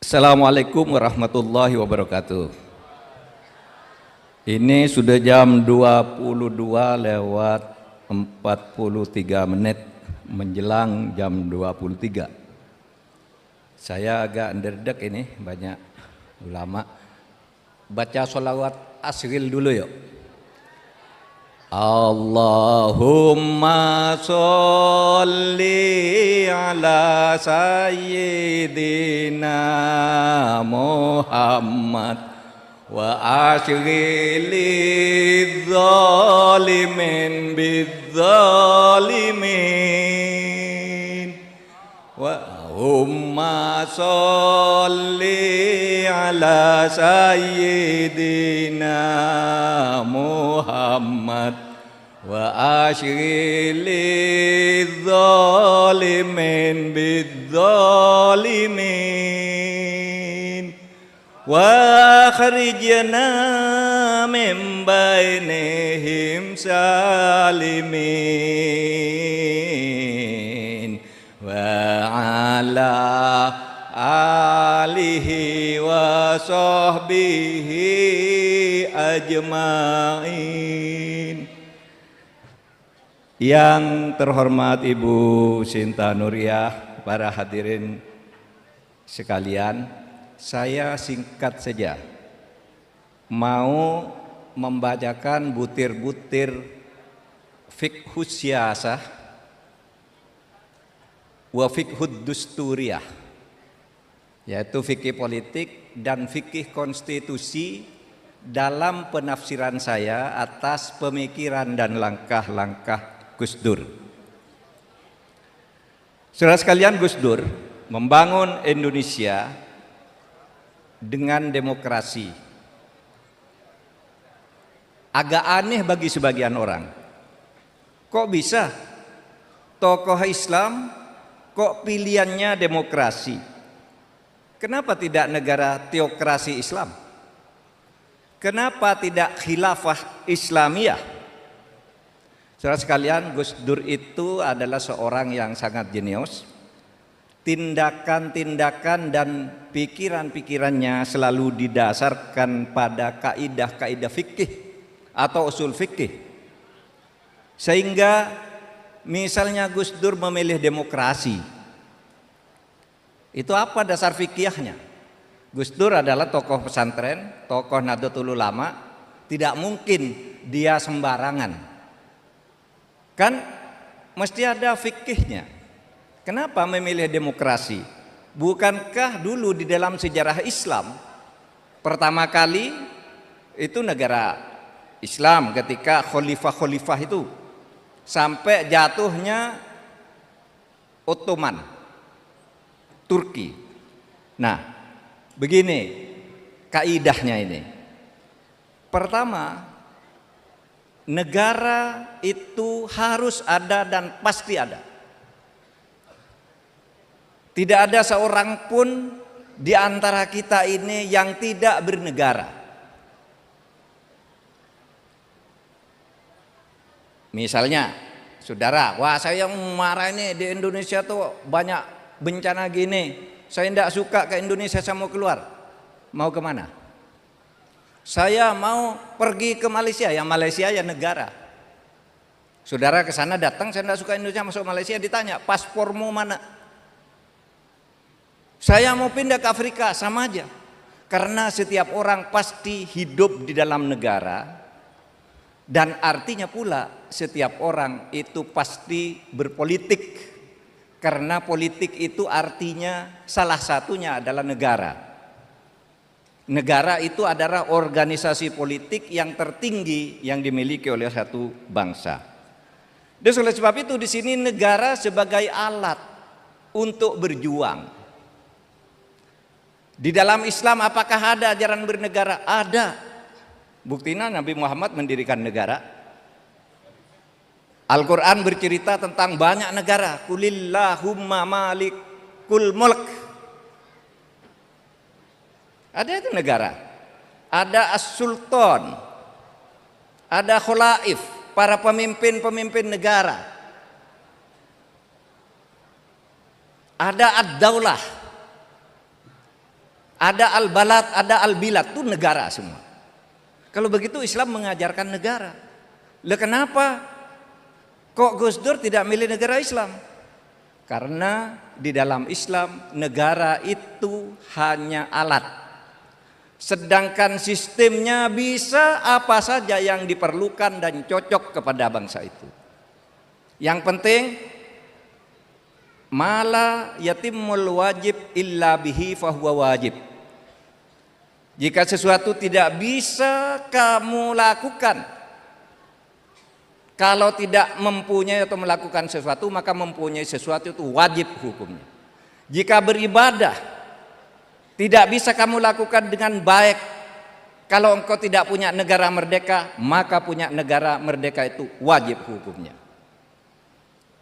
Assalamualaikum warahmatullahi wabarakatuh. Ini sudah jam 22 lewat 43 menit menjelang jam 23. Saya agak nderdek ini, banyak ulama. Baca sholawat asril dulu yuk. Allahumma sholli ala sayyidina Muhammad wa ashrili zalimin bizzalimin wa Allahumma sholli ala sayyidina Muhammad wa ashrili zalimin bizzalimin wa akhrijna min bainihim salimin wa ala alihi wa sahbihi ajmain. Yang terhormat Ibu Sinta Nuriyah, para hadirin sekalian, saya singkat saja mau membacakan butir-butir fiqhus siyasah wa fiqhud dusturiyah, yaitu fikih politik dan fikih konstitusi dalam penafsiran saya atas pemikiran dan langkah-langkah Gus Dur. Saudara sekalian, Gus Dur membangun Indonesia dengan demokrasi. Agak aneh bagi sebagian orang. Kok bisa tokoh Islam kok pilihannya demokrasi? Kenapa tidak negara teokrasi Islam? Kenapa tidak khilafah Islamiyah? Saudara sekalian, Gus Dur itu adalah seorang yang sangat jenius. Tindakan-tindakan dan pikiran-pikirannya selalu didasarkan pada kaidah-kaidah fikih atau usul fikih. Sehingga misalnya Gus Dur memilih demokrasi, itu apa dasar fikihnya? Gus Dur adalah tokoh pesantren, tokoh Nahdlatul Ulama, tidak mungkin dia sembarangan. Kan mesti ada fikihnya. Kenapa memilih demokrasi? Bukankah dulu di dalam sejarah Islam pertama kali itu negara Islam ketika khalifah-khalifah itu sampai jatuhnya Ottoman, Turki. Nah, begini kaidahnya ini. Pertama, negara itu harus ada dan pasti ada. Tidak ada seorang pun di antara kita ini yang tidak bernegara. Misalnya, saudara, wah saya marah ini di Indonesia tuh banyak bencana gini. Saya tidak suka ke Indonesia, saya mau keluar. Mau kemana? Saya mau pergi ke Malaysia, yang Malaysia ya negara. Saudara ke sana datang, saya tidak suka Indonesia, masuk Malaysia, ditanya paspormu mana? Saya mau pindah ke Afrika, sama aja. Karena setiap orang pasti hidup di dalam negara, dan artinya pula setiap orang itu pasti berpolitik. Karena politik itu artinya salah satunya adalah negara. Negara itu adalah organisasi politik yang tertinggi yang dimiliki oleh satu bangsa. Dan oleh sebab itu di sini negara sebagai alat untuk berjuang. Di dalam Islam apakah ada ajaran bernegara? Ada. Buktinya Nabi Muhammad mendirikan negara. Al-Quran bercerita tentang banyak negara. Kulillahumma malikul mulk. Ada itu negara, ada as-sultan, ada khulaif, para pemimpin-pemimpin negara, ada ad-daulah, ada al-balad, ada al-bilad, itu negara semua. Kalau begitu Islam mengajarkan negara. Lah kenapa kok Gus Dur tidak milih negara Islam? Karena di dalam Islam negara itu hanya alat. Sedangkan sistemnya bisa apa saja yang diperlukan dan cocok kepada bangsa itu. Yang penting mala yatimul wajib illa bihi fahuwa wajib. Jika sesuatu tidak bisa kamu lakukan, kalau tidak mempunyai atau melakukan sesuatu, maka mempunyai sesuatu itu wajib hukumnya. Jika beribadah tidak bisa kamu lakukan dengan baik, kalau engkau tidak punya negara merdeka, maka punya negara merdeka itu wajib hukumnya.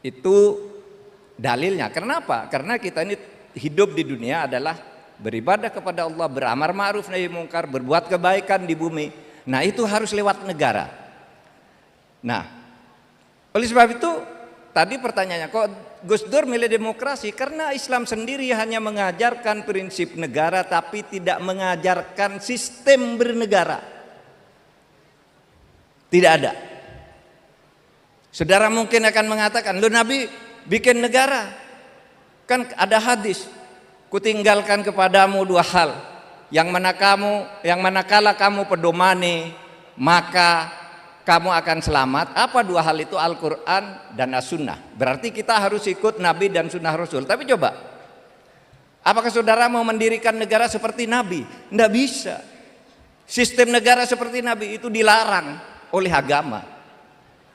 Itu dalilnya. Kenapa? Karena kita ini hidup di dunia adalah beribadah kepada Allah, beramar ma'ruf nahi mungkar, berbuat kebaikan di bumi. Nah, itu harus lewat negara. Nah, oleh sebab itu tadi pertanyaannya, kok Gus Dur milih demokrasi? Karena Islam sendiri hanya mengajarkan prinsip negara tapi tidak mengajarkan sistem bernegara. Tidak ada. Saudara mungkin akan mengatakan, "Loh, Nabi bikin negara. Kan ada hadis, kutinggalkan kepadamu dua hal, yang manakala kamu pedomani, maka kamu akan selamat." Apa dua hal itu? Al-Quran dan As-Sunnah. Berarti kita harus ikut Nabi dan Sunnah Rasul. Tapi coba, apakah saudara mau mendirikan negara seperti Nabi? Tidak bisa. Sistem negara seperti Nabi itu dilarang oleh agama.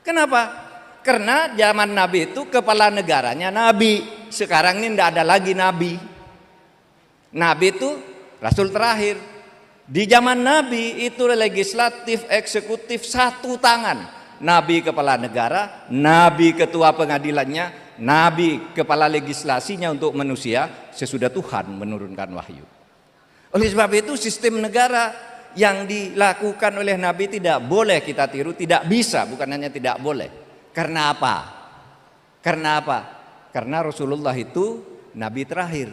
Kenapa? Karena zaman Nabi itu kepala negaranya Nabi. Sekarang ini tidak ada lagi Nabi. Nabi itu Rasul terakhir. Di zaman Nabi itu legislatif, eksekutif satu tangan. Nabi kepala negara, Nabi ketua pengadilannya, Nabi kepala legislasinya untuk manusia sesudah Tuhan menurunkan wahyu. Oleh sebab itu sistem negara yang dilakukan oleh Nabi tidak boleh kita tiru, tidak bisa, bukan hanya tidak boleh. Karena apa? Karena apa? Karena Rasulullah itu Nabi terakhir.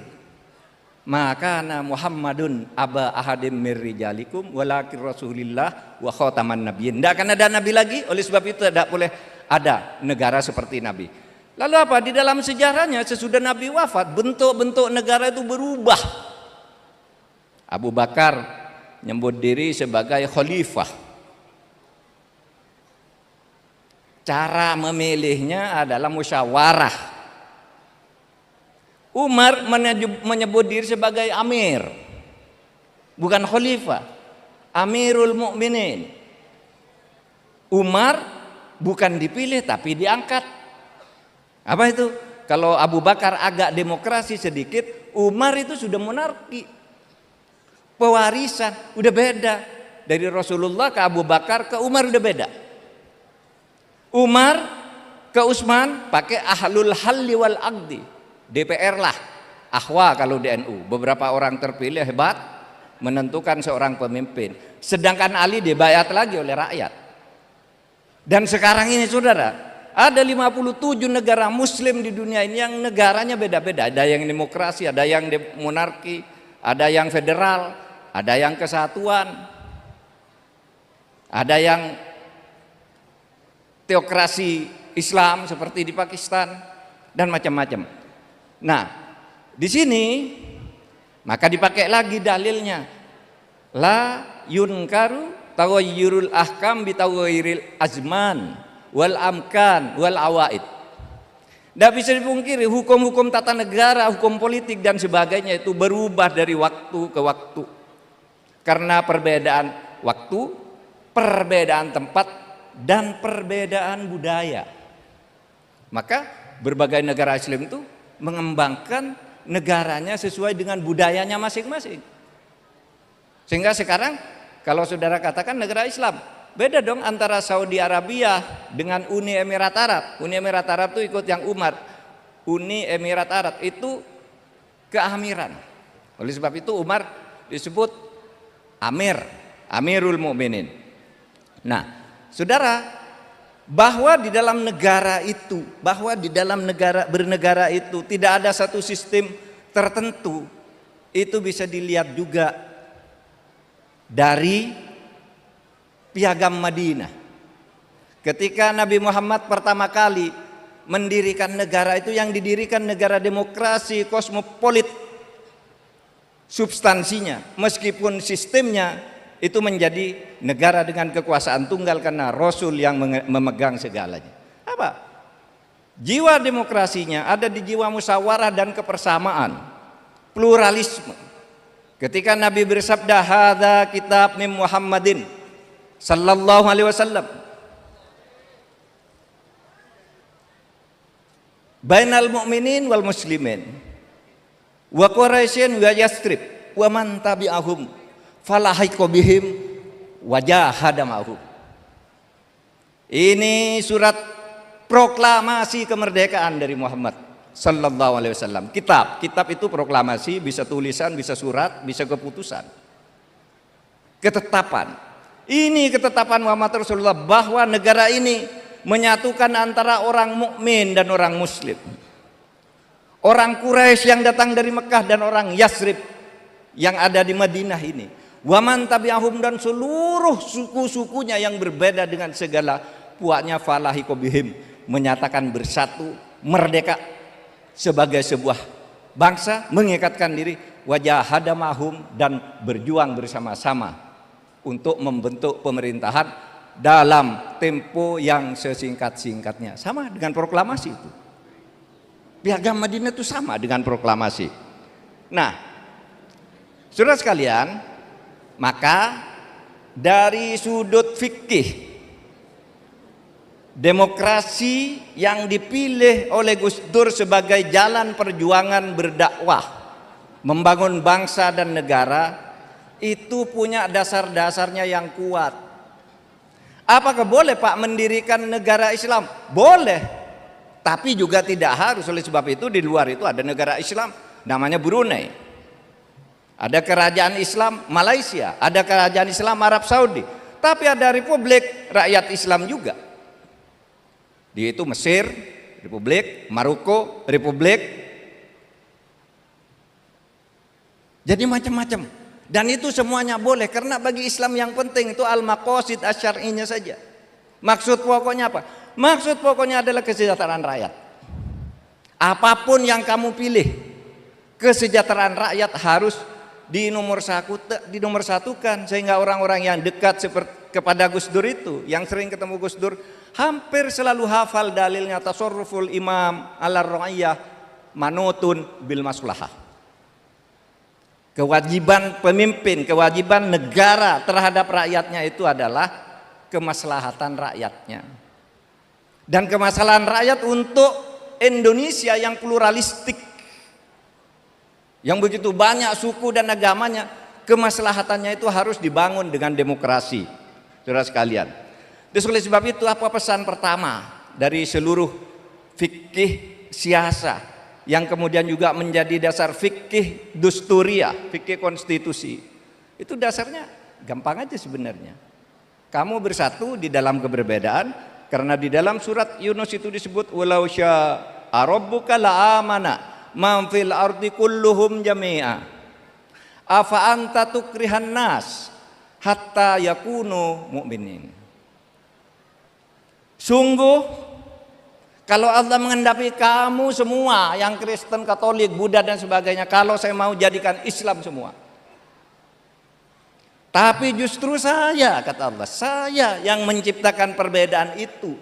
Maka Muhammadun aba ahadim mirrijalikum walakin Rasulillah wa khataman nabiyyin. Tidak akan ada nabi lagi, oleh sebab itu tidak boleh ada negara seperti Nabi. Lalu apa? Di dalam sejarahnya sesudah Nabi wafat, bentuk-bentuk negara itu berubah. Abu Bakar nyebut diri sebagai khalifah. Cara memilihnya adalah musyawarah. Umar menyebut diri sebagai amir, bukan khalifah, Amirul Mukminin. Umar bukan dipilih tapi diangkat. Apa itu? Kalau Abu Bakar agak demokrasi sedikit, Umar itu sudah monarki, pewarisan, udah beda. Dari Rasulullah ke Abu Bakar ke Umar udah beda. Umar ke Utsman pakai ahlul halli wal aqdi, DPR lah, ahwa kalau di NU, beberapa orang terpilih hebat menentukan seorang pemimpin. Sedangkan Ali dibayat lagi oleh rakyat. Dan sekarang ini saudara, ada 57 negara muslim di dunia ini yang negaranya beda-beda. Ada yang demokrasi, ada yang monarki, ada yang federal, ada yang kesatuan, ada yang teokrasi Islam seperti di Pakistan dan macam-macam. Nah, di sini maka dipakai lagi dalilnya, la yunkaru tawayyurul ahkam bitawayiril azman wal amkan wal awaid. Tidak bisa dipungkiri hukum-hukum tata negara, hukum politik dan sebagainya itu berubah dari waktu ke waktu karena perbedaan waktu, perbedaan tempat dan perbedaan budaya. Maka berbagai negara Islam itu mengembangkan negaranya sesuai dengan budayanya masing-masing. Sehingga sekarang kalau saudara katakan negara Islam, beda dong antara Saudi Arabia dengan Uni Emirat Arab. Uni Emirat Arab itu ikut yang Umar. Uni Emirat Arab itu keamiran. Oleh sebab itu Umar disebut Amir, Amirul Mukminin. Nah, saudara, bahwa di dalam negara itu, bernegara itu tidak ada satu sistem tertentu itu bisa dilihat juga dari Piagam Madinah. Ketika Nabi Muhammad pertama kali mendirikan negara, itu yang didirikan negara demokrasi kosmopolit substansinya, meskipun sistemnya itu menjadi negara dengan kekuasaan tunggal karena Rasul yang memegang segalanya. Apa? Jiwa demokrasinya ada di jiwa musyawarah dan kebersamaan, pluralisme. Ketika Nabi bersabda, "Hadza kitab min Muhammadin sallallahu alaihi wasallam bainal mu'minin wal muslimin wa Quraisyin wa Yastrib wa man tabi'ahum falahiqo bihim wa jahada ma'hum." Ini surat proklamasi kemerdekaan dari Muhammad sallallahu alaihi wasallam. Kitab itu proklamasi, bisa tulisan, bisa surat, bisa keputusan. Ketetapan. Ini ketetapan Muhammad Rasulullah bahwa negara ini menyatukan antara orang mukmin dan orang muslim. Orang Quraisy yang datang dari Mekah dan orang Yasrib yang ada di Madinah ini. Waman tabi'ahum, dan seluruh suku-sukunya yang berbeda dengan segala puaknya, falahiqo bihim, menyatakan bersatu, merdeka sebagai sebuah bangsa, mengikatkan diri, wajahada mahum, dan berjuang bersama-sama untuk membentuk pemerintahan dalam tempo yang sesingkat-singkatnya. Sama dengan proklamasi itu. Piagam Madinah itu sama dengan proklamasi. Nah, saudara sekalian, maka dari sudut fikih, demokrasi yang dipilih oleh Gus Dur sebagai jalan perjuangan berdakwah, membangun bangsa dan negara, itu punya dasar-dasarnya yang kuat. Apakah boleh Pak mendirikan negara Islam? Boleh, tapi juga tidak harus. Oleh sebab itu di luar itu ada negara Islam namanya Brunei, ada kerajaan Islam Malaysia, ada kerajaan Islam Arab Saudi, tapi ada republik rakyat Islam juga. Yaitu Mesir, Republik, Maroko, Republik. Jadi macam-macam. Dan itu semuanya boleh, karena bagi Islam yang penting itu al-maqasid asyar'inya saja. Maksud pokoknya apa? Maksud pokoknya adalah kesejahteraan rakyat. Apapun yang kamu pilih, kesejahteraan rakyat harus dinomorsatukan, sehingga orang-orang yang dekat kepada Gus Dur itu, yang sering ketemu Gus Dur, hampir selalu hafal dalilnya, tasarruful imam ala ra'iyah manutun bil maslahah. Kewajiban pemimpin, kewajiban negara terhadap rakyatnya itu adalah kemaslahatan rakyatnya. Dan kemaslahatan rakyat untuk Indonesia yang pluralistik, yang begitu banyak suku dan agamanya, kemaslahatannya itu harus dibangun dengan demokrasi. Saudara sekalian, oleh sebab itu apa pesan pertama dari seluruh fikih siasa yang kemudian juga menjadi dasar fikih dusturia, fikih konstitusi? Itu dasarnya gampang aja sebenarnya. Kamu bersatu di dalam keberbedaan, karena di dalam surat Yunus itu disebut walau syaa rabbuka la amana man fil ardi kulluhum jami'a afa anta tukrihan nas hatta yakunu mu'minin. Sungguh kalau Allah mengendaki kamu semua yang Kristen, Katolik, Buddha dan sebagainya, kalau saya mau jadikan Islam semua. Tapi justru saya, kata Allah, saya yang menciptakan perbedaan itu.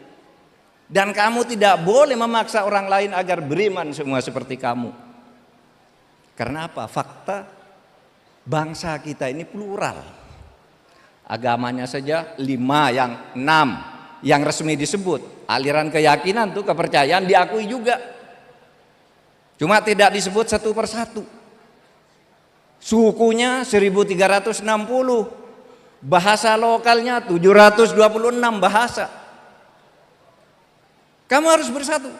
Dan kamu tidak boleh memaksa orang lain agar beriman semua seperti kamu. Karena apa? Fakta bangsa kita ini plural. Agamanya saja 5, yang 6 yang resmi disebut. Aliran keyakinan tuh, kepercayaan diakui juga. Cuma tidak disebut satu persatu. Sukunya 1360, bahasa lokalnya 726 bahasa. Kamu harus bersatu.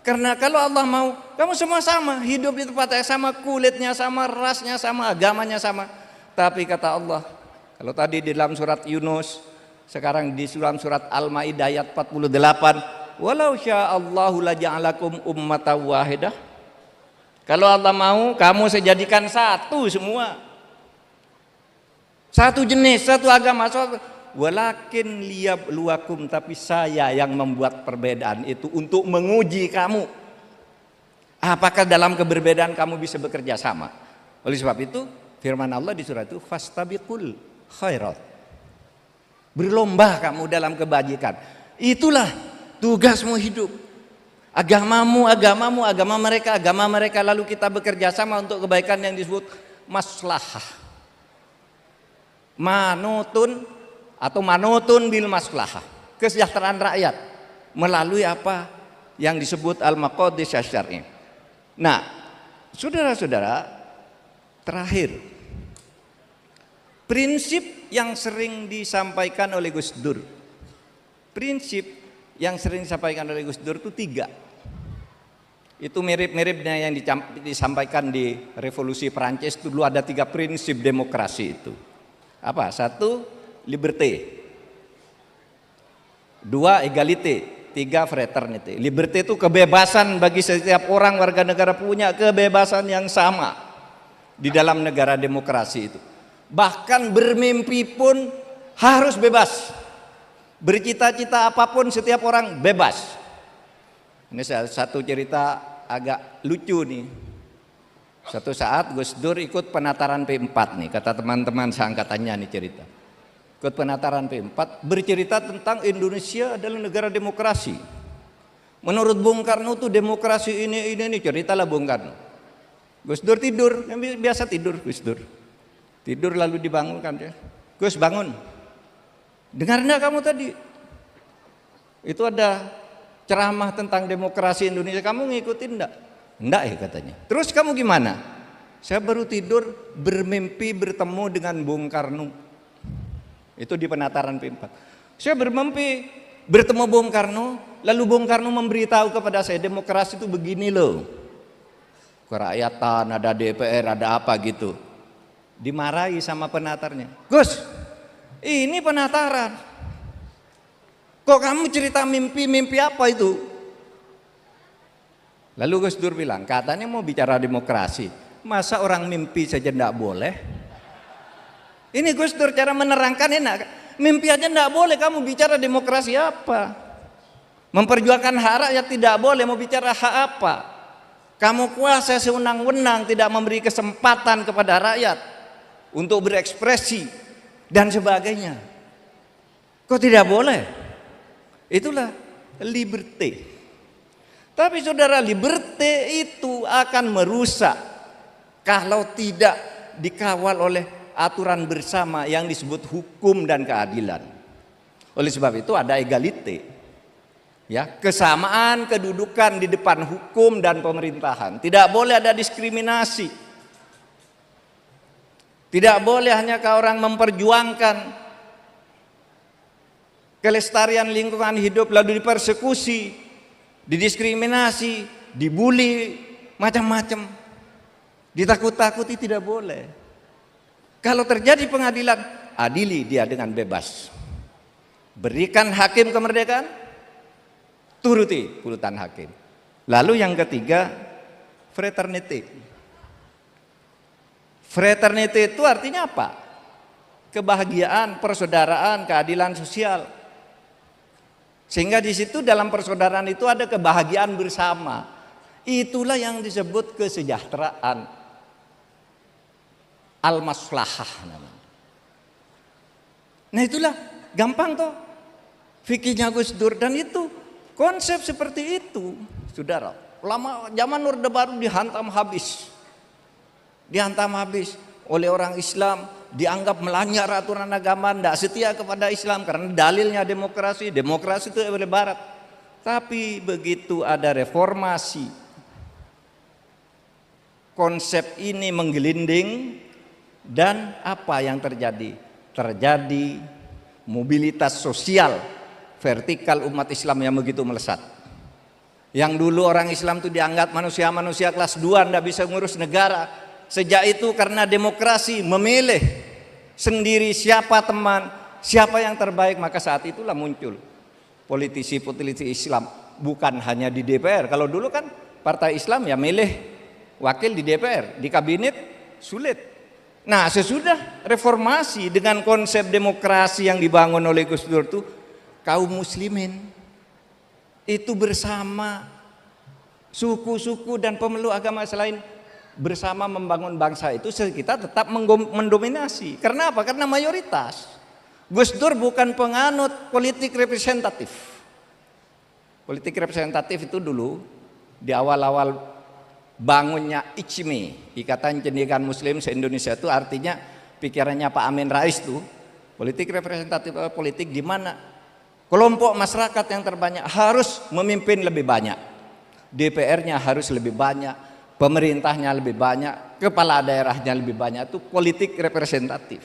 Karena kalau Allah mau, kamu semua sama, hidup di tempat yang sama, kulitnya sama, rasnya sama, agamanya sama. Tapi kata Allah, kalau tadi di dalam surat Yunus, sekarang di dalam surat Al-Maidah ayat 48, walau sya'allahu laja'alakum ummatan wahidah. Kalau Allah mau, kamu saya jadikan satu semua. Satu jenis, satu agama. Walakin liyabluwakum, tapi saya yang membuat perbedaan itu untuk menguji kamu. Apakah dalam keberbedaan kamu bisa bekerja sama? Oleh sebab itu, firman Allah di surat itu, fastabiqul khairat. Berlomba kamu dalam kebajikan. Itulah tugasmu hidup. Agamamu, agama mereka, lalu kita bekerja sama untuk kebaikan yang disebut maslahah. Manutun atau manutun bil maslahah, kesejahteraan rakyat melalui apa yang disebut al-maqadis syar'i. Nah, saudara-saudara, terakhir, prinsip yang sering disampaikan oleh Gus Dur. Prinsip yang sering disampaikan oleh Gus Dur itu 3. Itu mirip-miripnya yang disampaikan di Revolusi Perancis. Dulu ada 3 prinsip demokrasi itu. Apa? 1, liberté. 2, égalité. 3, fraternité. Liberté itu kebebasan bagi setiap orang warga negara, punya kebebasan yang sama di dalam negara demokrasi itu. Bahkan bermimpi pun harus bebas. Bercita-cita apapun setiap orang bebas. Ini satu cerita agak lucu nih. Satu saat Gus Dur ikut penataran P4 nih, kata teman-teman seangkatannya nih cerita. Ikut penataran P4, bercerita tentang Indonesia adalah negara demokrasi. Menurut Bung Karno tuh demokrasi ini ceritalah Bung Karno. Gus Dur tidur, biasa tidur Gus Dur. Tidur lalu dibangunkan dia. Gus, bangun. Dengar enggak kamu tadi? Itu ada ceramah tentang demokrasi Indonesia, kamu ngikutin enggak? Enggak ya katanya. Terus kamu gimana? Saya baru tidur bermimpi bertemu dengan Bung Karno. Itu di penataran P4. Saya bermimpi bertemu Bung Karno, lalu Bung Karno memberitahu kepada saya demokrasi itu begini loh. Kerakyatan, ada DPR, ada apa gitu. Dimarahi sama penatarnya. Gus, ini penataran. Kok kamu cerita mimpi apa itu? Lalu Gus Dur bilang, katanya mau bicara demokrasi. Masa orang mimpi saja tidak boleh? Ini Gus Dur cara menerangkan enak. Mimpi aja tidak boleh, kamu bicara demokrasi apa? Memperjuangkan hak rakyat tidak boleh, mau bicara hak apa? Kamu kuasa sewenang-wenang, tidak memberi kesempatan kepada rakyat untuk berekspresi dan sebagainya. Kok tidak boleh? Itulah liberté. Tapi saudara, liberté itu akan merusak kalau tidak dikawal oleh aturan bersama yang disebut hukum dan keadilan. Oleh sebab itu ada égalité. Ya, kesamaan kedudukan di depan hukum dan pemerintahan. Tidak boleh ada diskriminasi. Tidak boleh hanya orang memperjuangkan kelestarian lingkungan hidup lalu dipersekusi, didiskriminasi, dibully, macam-macam, ditakut-takuti, tidak boleh. Kalau terjadi pengadilan, adili dia dengan bebas. Berikan hakim kemerdekaan, turuti putusan hakim. Lalu yang ketiga, fraternity. Fraternity itu artinya apa? Kebahagiaan, persaudaraan, keadilan sosial. Sehingga di situ dalam persaudaraan itu ada kebahagiaan bersama. Itulah yang disebut kesejahteraan. Al-maslahah namanya. Nah itulah gampang toh fikihnya Gus Dur, dan itu konsep seperti itu, saudara. Lama zaman Orde Baru dihantam habis oleh orang Islam, dianggap melanggar aturan agama, tidak setia kepada Islam karena dalilnya demokrasi itu oleh Barat. Tapi begitu ada reformasi, konsep ini menggelinding, dan apa yang terjadi? Terjadi mobilitas sosial vertikal umat Islam yang begitu melesat. Yang dulu orang Islam itu dianggap manusia-manusia kelas 2, tidak bisa ngurus negara. Sejak itu karena demokrasi memilih sendiri siapa teman, siapa yang terbaik, maka saat itulah muncul politisi Islam, bukan hanya di DPR. Kalau dulu kan partai Islam ya milih wakil di DPR, di kabinet sulit. Nah, sesudah reformasi dengan konsep demokrasi yang dibangun oleh Gus Dur itu, kaum muslimin itu bersama suku-suku dan pemeluk agama selain bersama membangun bangsa itu, kita tetap mendominasi. Karena apa? Karena mayoritas. Gus Dur bukan penganut politik representatif. Politik representatif itu dulu di awal-awal bangunnya ICMI, Ikatan Cendekiawan Muslim se-Indonesia, itu artinya pikirannya Pak Amin Rais tuh, politik representatif, politik di mana kelompok masyarakat yang terbanyak harus memimpin lebih banyak, DPR-nya harus lebih banyak, pemerintahnya lebih banyak, kepala daerahnya lebih banyak, itu politik representatif.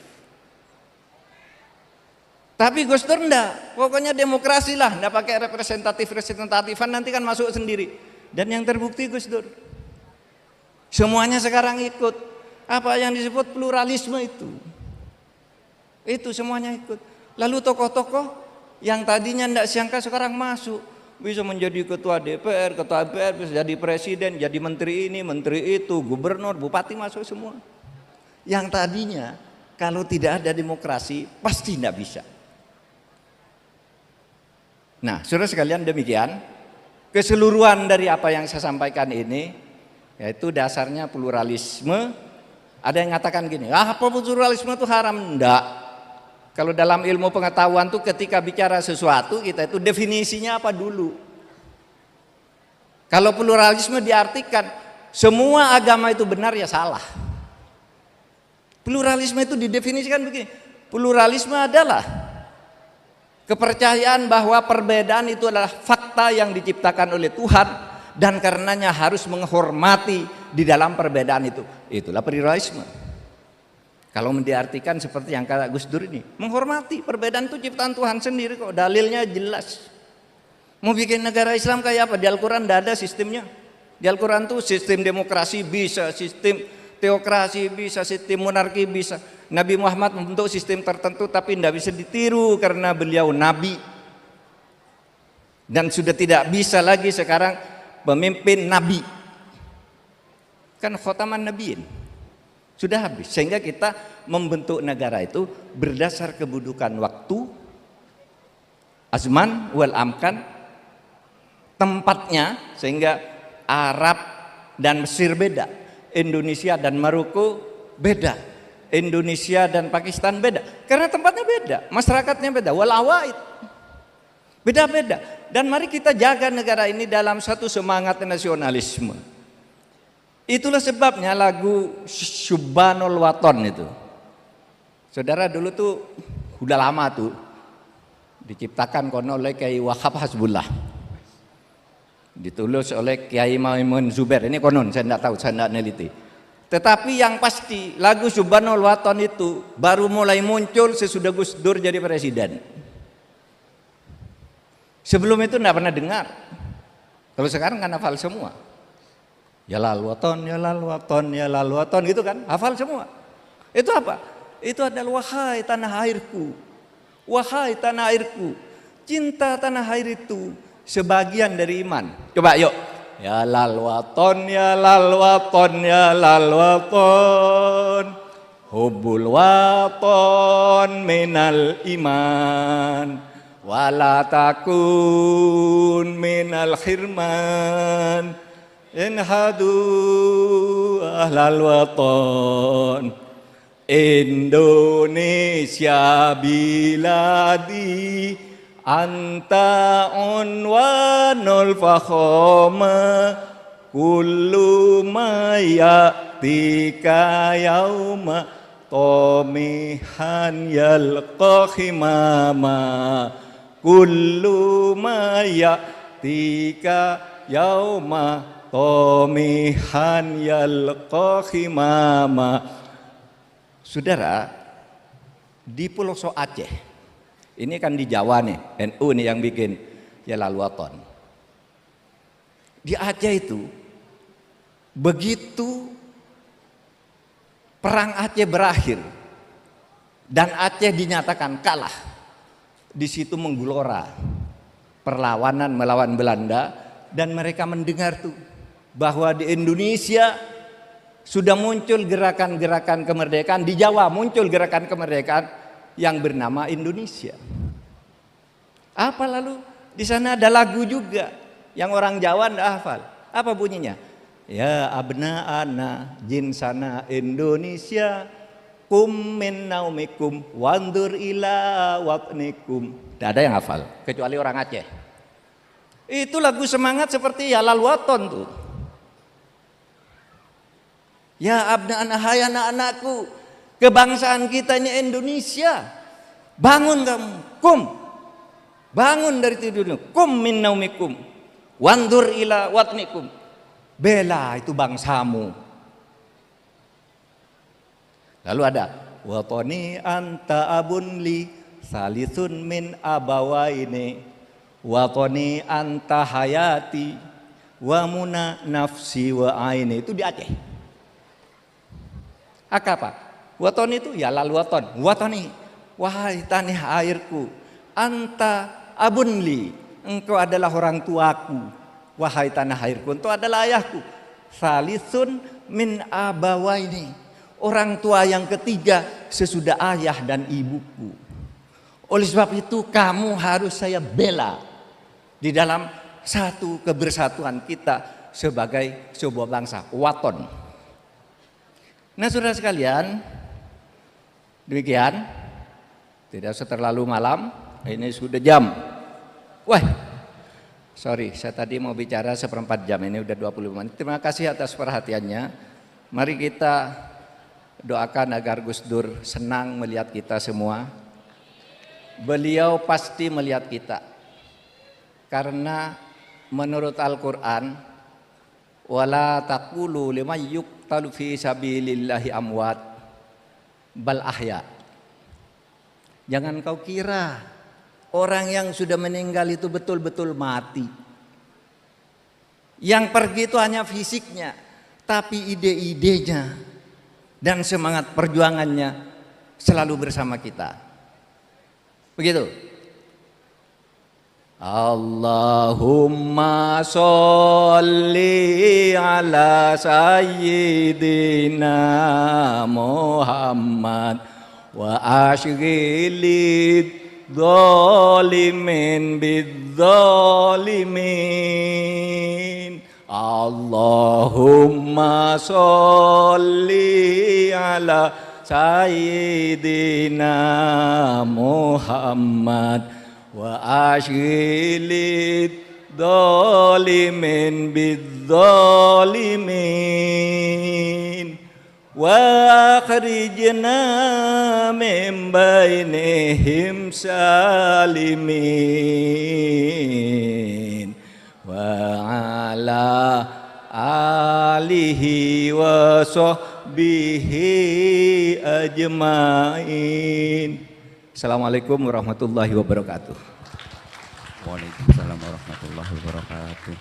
Tapi Gus Dur enggak, pokoknya demokrasi lah, enggak pakai representatifan, nanti kan masuk sendiri. Dan yang terbukti Gus Dur, semuanya sekarang ikut apa yang disebut pluralisme itu semuanya ikut. Lalu tokoh-tokoh yang tadinya enggak sangka sekarang masuk, bisa menjadi ketua DPR, ketua MPR, bisa jadi presiden, jadi menteri ini, menteri itu, gubernur, bupati, masuk semua. Yang tadinya kalau tidak ada demokrasi pasti enggak bisa. Nah, saudara sekalian, demikian keseluruhan dari apa yang saya sampaikan ini, yaitu dasarnya pluralisme. Ada yang mengatakan gini, apa pluralisme itu haram? Enggak. Kalau dalam ilmu pengetahuan tuh ketika bicara sesuatu, kita itu definisinya apa dulu. Kalau pluralisme diartikan semua agama itu benar, ya salah. Pluralisme itu didefinisikan begini, pluralisme adalah kepercayaan bahwa perbedaan itu adalah fakta yang diciptakan oleh Tuhan dan karenanya harus menghormati di dalam perbedaan itu. Itulah pluralisme. Kalau diartikan seperti yang kata Gus Dur ini, menghormati perbedaan itu ciptaan Tuhan sendiri kok, dalilnya jelas. Mau bikin negara Islam kayak apa? Di Al-Quran tidak ada sistemnya. Di Al-Quran tuh sistem demokrasi bisa, sistem teokrasi bisa, sistem monarki bisa. Nabi Muhammad membentuk sistem tertentu tapi tidak bisa ditiru karena beliau nabi. Dan sudah tidak bisa lagi sekarang pemimpin nabi. Kan khotaman nabiin. Sudah habis. Sehingga kita membentuk negara itu berdasar kebudukan waktu, azman wal amkan, tempatnya, sehingga Arab dan Mesir beda, Indonesia dan Maroko beda, Indonesia dan Pakistan beda, karena tempatnya beda, masyarakatnya beda, wal awaid beda-beda. Dan mari kita jaga negara ini dalam satu semangat nasionalisme. Itulah sebabnya lagu Syubbanul Waton itu, saudara, dulu tuh udah lama tuh diciptakan konon oleh Kiai Wahab Hasbullah, ditulis oleh Kiai Maimun Zubair. Ini konon, saya tidak tahu, saya tidak neliti. Tetapi yang pasti lagu Syubbanul Waton itu baru mulai muncul sesudah Gus Dur jadi presiden. Sebelum itu tidak pernah dengar. Kalau sekarang kan hafal semua. Ya lal waton, ya lal waton, ya lal waton, gitu kan, hafal semua. Itu apa? Itu adalah wahai tanah airku, wahai tanah airku. Cinta tanah air itu sebagian dari iman. Coba yuk. Ya lal waton, ya lal waton, ya lal waton, hubbul waton minal iman, wala takun minal khirman, inhadu ahlal waton, Indonesia biladi, anta unwanul fakhoma, kullu ma ya'tika yauma tomihan yalqa khimama, kullu ma ya'tika yauma tomihan yalqa khimama. Saudara, di Pulau Aceh, ini kan di Jawa nih, NU nih yang bikin ya lal waton. Di Aceh itu begitu perang Aceh berakhir dan Aceh dinyatakan kalah, di situ menggelora perlawanan melawan Belanda, dan mereka mendengar tuh bahwa di Indonesia sudah muncul gerakan-gerakan kemerdekaan. Di Jawa muncul gerakan kemerdekaan yang bernama Indonesia. Apa lalu? Di sana ada lagu juga yang orang Jawa tidak hafal. Apa bunyinya? Ya abna'ana jinsana Indonesia, kum min naumikum wandur ila watnikum. Tidak ada yang hafal kecuali orang Aceh. Itu lagu semangat seperti ya lal waton tuh. Ya abna'ana, hai anak-anakku, kebangsaan kita ini Indonesia. Bangun kamu, kum. Bangun dari tidurnya, kum min naumikum wandur ila watnikum. Bela itu bangsamu. Lalu ada watoni anta abunli salisun min abawaini watoni anta hayati wa muna nafsi wa aini. Itu di Aceh. Apa? Watoni itu ya lalu waton. Watoni, wahai tanah airku, anta abunli, engkau adalah orang tuaku. Wahai tanah airku, engkau adalah ayahku. Salisun min abawaini, orang tua yang ketiga sesudah ayah dan ibuku. Oleh sebab itu kamu harus saya bela di dalam satu kebersatuan kita sebagai sebuah bangsa. Waton. Nah saudara sekalian, demikian. Tidak usah terlalu malam, ini sudah jam. Wah, sorry, saya tadi mau bicara seperempat jam, ini udah 25 menit. Terima kasih atas perhatiannya. Mari kita doakan agar Gus Dur senang melihat kita semua. Beliau pasti melihat kita. Karena menurut Al-Quran, wala taqulu liman yuqtalu fi sabilillahi amwat bal ahya. Jangan kau kira orang yang sudah meninggal itu betul-betul mati. Yang pergi itu hanya fisiknya, tapi ide-idenya dan semangat perjuangannya selalu bersama kita. Begitu. Allahumma sholli ala sayyidina Muhammad wa ashghilid zalimin bidzalimin. Allahumma sholli ala sayyidina Muhammad wa ashghilid zalimin bidzalimin wa akhrijna min bainihim salimin wa ala alihi wa sahbihi ajmain. Assalamualaikum warahmatullahi wabarakatuh. Waalaikumsalam warahmatullahi wabarakatuh.